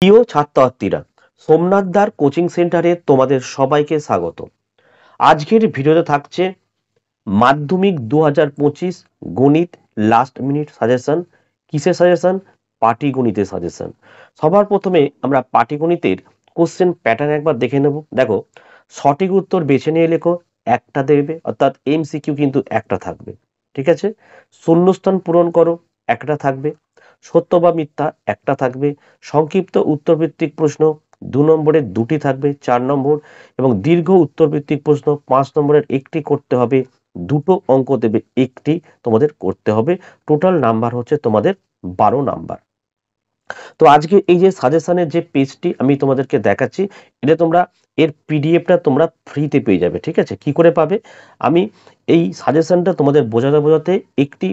প্রিয় ছাত্রছাত্রীরা, সোমনাথ দার কোচিং সেন্টারে তোমাদের সবাইকে স্বাগত। আজকের ভিডিওতে থাকছে মাধ্যমিক 2025 গণিত লাস্ট মিনিট সাজেশন। কিসের সাজেশন? পাটিগণিতের সাজেশন। সবার প্রথমে আমরা পাটিগণিতের কোশ্চেন প্যাটার্ন একবার দেখে নেব। দেখো, সঠিক উত্তর বেছে নিয়ে লেখো, একটা দেবে, অর্থাৎ এমসিকিউ কিন্তু একটা থাকবে। ঠিক আছে। শূন্যস্থান পূরণ করো, একটা থাকবে। সত্য বা মিথ্যা একটা থাকবে। সংক্ষিপ্ত উত্তরভিত্তিক প্রশ্ন 2 নম্বরের 2টি থাকবে, 4 নম্বর। এবং দীর্ঘ উত্তরভিত্তিক প্রশ্ন 5 নম্বরের একটি করতে হবে, 2টো অঙ্ক দেবে, একটি তোমাদের করতে হবে। টোটাল নাম্বার হচ্ছে তোমাদের 12 নাম্বার। তো আজকে এই যে সাজেশনের যে পেজটি আমি তোমাদেরকে দেখাচ্ছি, এটা তোমরা এর পিডিএফটা তোমরা ফ্রিতে পেয়ে যাবে। ঠিক আছে। কি করে পাবে? আমি এই সাজেশনটা তোমাদের বোঝাতে বোঝাতে একটি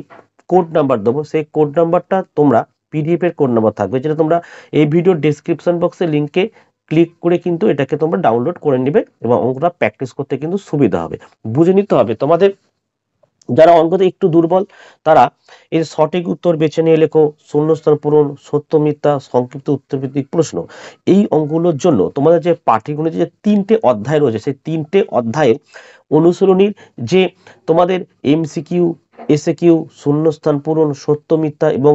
কোড নাম্বার দেবো, সেই কোড নাম্বারটা তোমরা পিডিএফ এর কোড নাম্বার থাকবে, যেটা তোমরা এই ভিডিও ডেসক্রিপশন বক্সে লিঙ্কে ক্লিক করে কিন্তু এটাকে তোমরা ডাউনলোড করে নেবে এবং অঙ্কটা প্র্যাকটিস করতে কিন্তু সুবিধা হবে। বুঝে নিতে হবে তোমাদের যারা অঙ্কতে একটু দুর্বল, তারা এর সঠিক উত্তর বেছে নিয়ে লেখো, শূন্যস্থান পূরণ, সত্য মিথ্যা, সংক্ষিপ্ত উত্তরভিত্তিক প্রশ্ন। এই অঙ্কগুলোর জন্য তোমাদের যে পাটিগণিতের যে 3টে অধ্যায় রয়েছে, সেই 3টে অধ্যায়ের অনুশীলনীর যে তোমাদের এমসিকিউ, এসএকিউ, শূন্যস্থান পূরণ, সত্য মিথ্যা এবং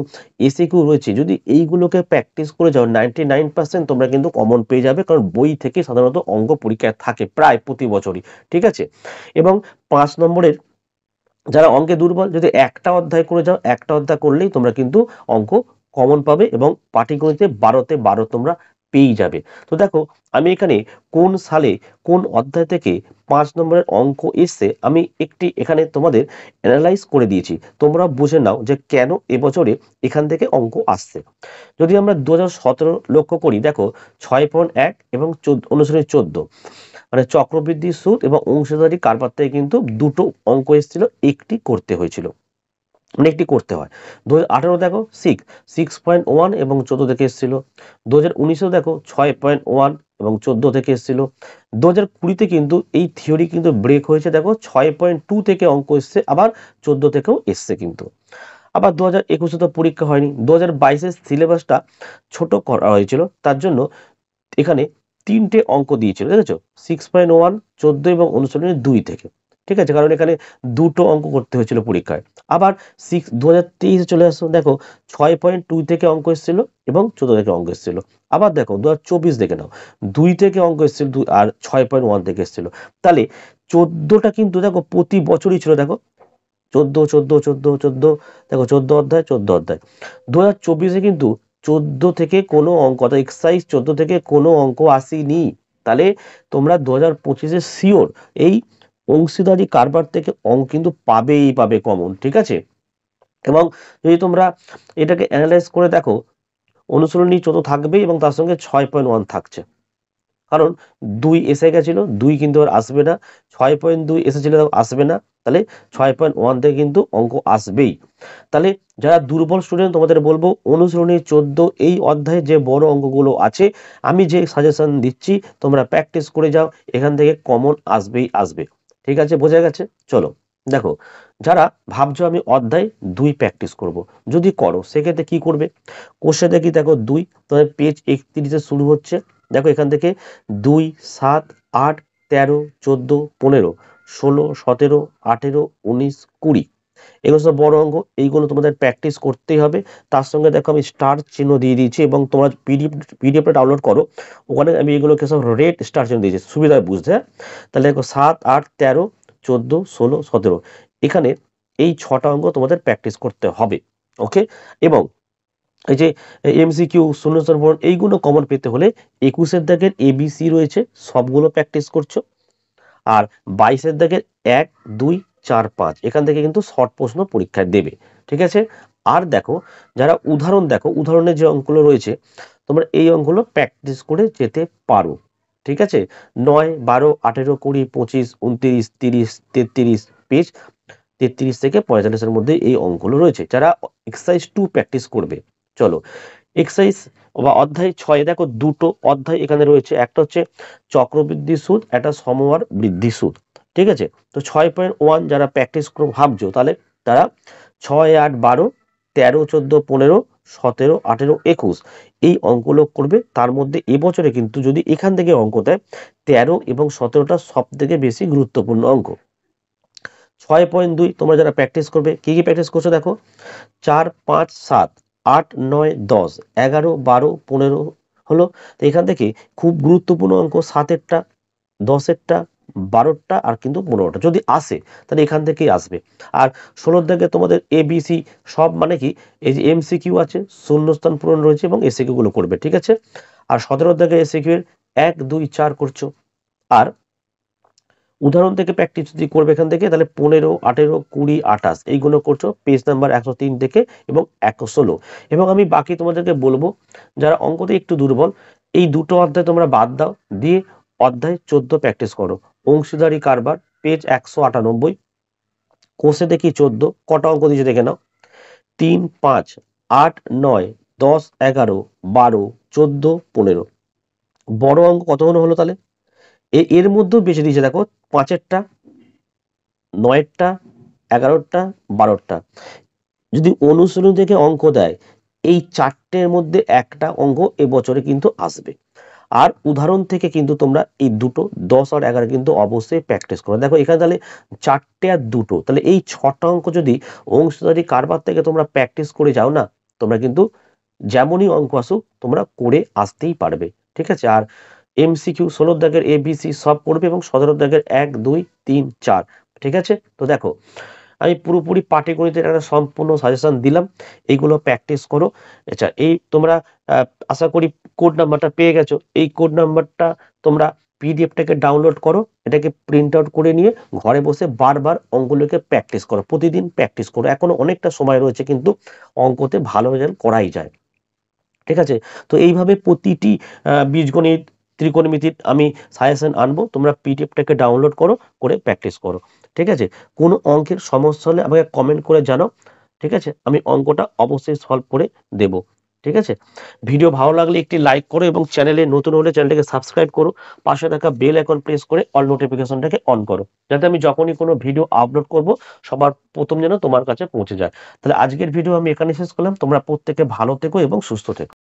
এসএকিউ রয়েছে, যদি এইগুলোকে প্র্যাকটিস করে যাও 99% তোমরা কিন্তু কমন পেয়ে যাবে, কারণ বই থেকে সাধারণত অঙ্ক পরীক্ষায় থাকে প্রায় প্রতি বছরই। ঠিক আছে। এবং 5 নম্বরের যারা অঙ্কে দুর্বল, যদি একটা অধ্যায় করে যাও, একটা অধ্যায় করলেই তোমরা কিন্তু অঙ্ক কমন পাবে এবং পাটিগণিতে 12তে 12 তোমরা পেয়ে যাবে। তো দেখো, আমি এখানে কোন সালে কোন অধ্যায় থেকে 5 নম্বরের অঙ্ক এসছে আমি একটি এখানে তোমাদের অ্যানালাইজ করে দিয়েছি। তোমরা বুঝে নাও যে কেন এবছরে এখান থেকে অঙ্ক আসছে। যদি আমরা 2017 লক্ষ্য করি, দেখো 6.1 এবং অনুশীলনী 14, মানে চক্রবৃদ্ধি সুদ এবং অংশীদারি কারবার থেকে কিন্তু 2টো অঙ্ক এসেছিল, একটি করতে হয়েছিল, মানে একটি করতে হয়। 2018 দেখো 6.1 এবং 14 থেকে এসেছিল। 2019 দেখো 6.1 এবং 14 থেকে এসেছিল। 2020-তে কিন্তু এই থিওরি কিন্তু ব্রেক হয়েছে, দেখো 6.2 থেকে অঙ্ক এসছে, আবার 14 থেকেও এসছে কিন্তু। আবার 2021-এ তো পরীক্ষা হয়নি, 2022-এর সিলেবাসটা ছোট করা হয়েছিল, তার জন্য এখানে 3টে অঙ্ক দিয়েছিল, দেখেছো, 6.1, 14 এবং অনুশীলনী 2 থেকে। ঠিক আছে, কারণ এখানে 2টো অঙ্ক করতে হয়েছিল পরীক্ষায়। আবার 2023-এ চলে আসো, দেখো 6.2 থেকে অঙ্ক এসেছিল এবং 14 থেকে অঙ্ক এসেছিল। আবার দেখো 2024 দেখে নাও, 2 থেকে অঙ্ক এসেছিল আর 6.1 থেকে এসেছিল। তাহলে 14টা কিন্তু দেখো প্রতি বছরই ছিল, দেখো 14, 14, 14, 14, দেখো 14 অধ্যায়, 14 অধ্যায়। 2024-এ কিন্তু 14 থেকে কোনো অঙ্ক, অর্থাৎ এক্সারসাইজ 14 থেকে কোনো অঙ্ক আসেনি। তাহলে তোমরা 2025-এ শিওর এই অংশীদারি কারবার থেকে অঙ্ক কিন্তু পাবেই পাবে কমন। ঠিক আছে। এবং যদি তোমরা এটাকে অ্যানালাইজ করে দেখো, অনুশীলনী 14 থাকবেই এবং তার সঙ্গে 6.1 থাকছে, কারণ 2 এসে গেছিল, 2 কিন্তু আর আসবে না। 6.2 এসেছিল, আসবে না। তাহলে 6.1 থেকে কিন্তু অঙ্ক আসবেই। তাহলে যারা দুর্বল স্টুডেন্ট, তোমাদের বলবো অনুশীলনী 14 এই অধ্যায়ে যে বড় অঙ্কগুলো আছে, আমি যে সাজেশন দিচ্ছি তোমরা প্র্যাকটিস করে যাও, এখান থেকে কমন আসবেই আসবে। ঠিক আছে, বোঝা গেছে? চলো দেখো, যারা ভাবছো আমি অধ্যায় 2 প্র্যাকটিস করব, যদি করো সেক্ষেত্রে কি করবে? কোশ্চেন দেখি, দেখো 2 তোমাদের পেজ 31-এ শুরু হচ্ছে। দেখো এখান থেকে 2, 7, 8, 13, 14, 15, 16, 17, 18, 19, 20, এগুলো সব বড় অঙ্ক, এইগুলো তোমাদের প্র্যাকটিস করতেই হবে। তার সঙ্গে দেখো আমি স্টার চিহ্ন দিয়ে দিয়েছি এবং তোমরা পিডিএফটা ডাউনলোড করো, ওখানে আমি এগুলোকে সব রেড স্টার চিহ্ন দিয়েছি, সুবিধা বুঝতে। তাহলে দেখো 7, 8, 13, 14, 16, 17, এখানে এই 6টা অঙ্ক তোমাদের প্র্যাকটিস করতে হবে। ওকে। এবং এই যে এমসিকিউ, শূন্যস্থান পূরণ, এইগুলো কমন পেতে হলে 21-এর দাগের এবিসি রয়েছে, সবগুলো প্র্যাকটিস করছো। আর 22-এর দাগের 1, 2, 4, 5, এখান থেকে কিন্তু শর্ট প্রশ্ন পরীক্ষায় দেবে। ঠিক আছে। আর দেখো, যারা উদাহরণ, দেখো উদাহরণের যে অঙ্কগুলো রয়েছে, তোমরা এই অঙ্কগুলো প্র্যাকটিস করে যেতে পারো। ঠিক আছে। 9, 12, 18, 20, 25, 29, 30, 33 পেজ 33 থেকে 45-এর মধ্যে এই অঙ্কগুলো রয়েছে, যারা এক্সারসাইজ 2 প্র্যাকটিস করবে। চলো এক্সারসাইজ বা অধ্যায় 6-এ দেখো 2টো অধ্যায় এখানে রয়েছে, একটা হচ্ছে চক্রবৃদ্ধি সুদ, একটা সমহার বৃদ্ধি সুদ। ঠিক আছে। তো 6.1 যারা প্র্যাকটিস করো ভাবছো, তাহলে তারা 6, 8, 12, 13, 14, 15, 17, 18, 21 এই অঙ্কগুলো করবে। তার মধ্যে এবছরে কিন্তু যদি এখান থেকে অঙ্ক দেয় 13 এবং 17টা সব থেকে বেশি গুরুত্বপূর্ণ অঙ্ক। 6.2 তোমরা যারা প্র্যাকটিস করবে, কি কি প্র্যাকটিস করছো দেখো, 4, 5, 7, 8, 9, 10, 11, 12, 15 হলো। তো এখান থেকে খুব গুরুত্বপূর্ণ অঙ্ক 7এরটা, 10এরটা, 12টা আর কিন্তু 15টা যদি আসে তাহলে এখান থেকেই আসবে। আর 16 থেকে তোমাদের ABC সব মানে কি, এই যে MCQ আছে, শূন্যস্থান পূরণ রয়েছে এবং এসিকিউ গুলো করবে, ঠিক আছে। আর 17 থেকে এসিকিউ এর 1, 2, 4 করছো। আর উদাহরণ থেকে প্র্যাকটিস যদি করবে এখান থেকে তাহলে 15, 18, 20, 28 এইগুলো করছো পেজ নাম্বার 103 থেকে এবং 116। এবং আমি বাকি তোমাদেরকে বলবো যারা অঙ্কতে একটু দুর্বল, এই দুটো অধ্যায় তোমরা বাদ দাও, দিয়ে অধ্যায় 14 প্র্যাকটিস করো। অংশীদারি কারবার পেজ 198, কোষে দেখি 14, কটা অঙ্ক দিয়েছে দেখে নাও, 3, 5, 8, 9, 10, 11, 12, 14, 15। বড় অঙ্ক কতগুলো হলো তাহলে, এর মধ্যেও বেশি দিয়েছে দেখো, 5এরটা, 9এরটা, 11টা, 12টা। যদি অনুশীলন থেকে অঙ্ক দেয় এই 4টের মধ্যে একটা অঙ্ক এবছরে কিন্তু আসবে। আর উদাহরণ থেকে কিন্তু তোমরা এই দুটো 10 আর 11 কিন্তু অবশ্যই প্র্যাকটিস করো। দেখো এখানে তাহলে 4টে আর দুটো, তাহলে এই 6টা অঙ্ক যদি অংশীদারি কারবার থেকে তোমরা প্র্যাকটিস করে যাও না, তোমরা কিন্তু যেমনই অঙ্ক আসুক তোমরা করে আসতেই পারবে, ঠিক আছে। আর MCQ 16 দাগের ABC সব করবে এবং 17 দাগের 1, 2, 3, 4, ঠিক আছে। তো দেখো আমি পুরোপুরি পাটিগণিতের একটা সম্পূর্ণ সাজেশন দিলাম, এইগুলো প্র্যাকটিস করো। আচ্ছা, এই তোমরা আশা করি কোড নাম্বারটা পেয়ে গেছো। এই কোড নাম্বারটা তোমরা পিডিএফটাকে ডাউনলোড করো, এটাকে প্রিন্ট আউট করে নিয়ে ঘরে বসে বারবার অঙ্কগুলোকে প্র্যাকটিস করো, প্রতিদিন প্র্যাকটিস করো। এখনো অনেকটা সময় রয়েছে, কিন্তু অঙ্কতে ভালো রেজাল্ট করাই যায়, ঠিক আছে। তো এইভাবে প্রতিটি বীজগণিত, ত্রিকোণমিতির আমি সাজেশন আনবো, তোমরা পিডিএফটাকে ডাউনলোড করো, করে প্র্যাকটিস করো, ঠিক আছে। কোনো অঙ্কের সমস্যা হলে আমাকে কমেন্ট করে জানাও, ঠিক আছে, আমি অঙ্কটা অবশ্যই সলভ করে দেব, ঠিক আছে। ভিডিও ভালো লাগলে একটি লাইক করো এবং চ্যানেলে নতুন হলে চ্যানেলটাকে সাবস্ক্রাইব করো, পাশে থাকা বেল আইকন প্রেস করে অল নোটিফিকেশনটাকে অন করো, যাতে আমি যখনই কোনো ভিডিও আপলোড করব সবার প্রথম যেন তোমার কাছে পৌঁছে যায়। তাহলে আজকের ভিডিও আমি এখানে শেষ করলাম, তোমরা প্রত্যেকে ভালো থেকো এবং সুস্থ থেকো।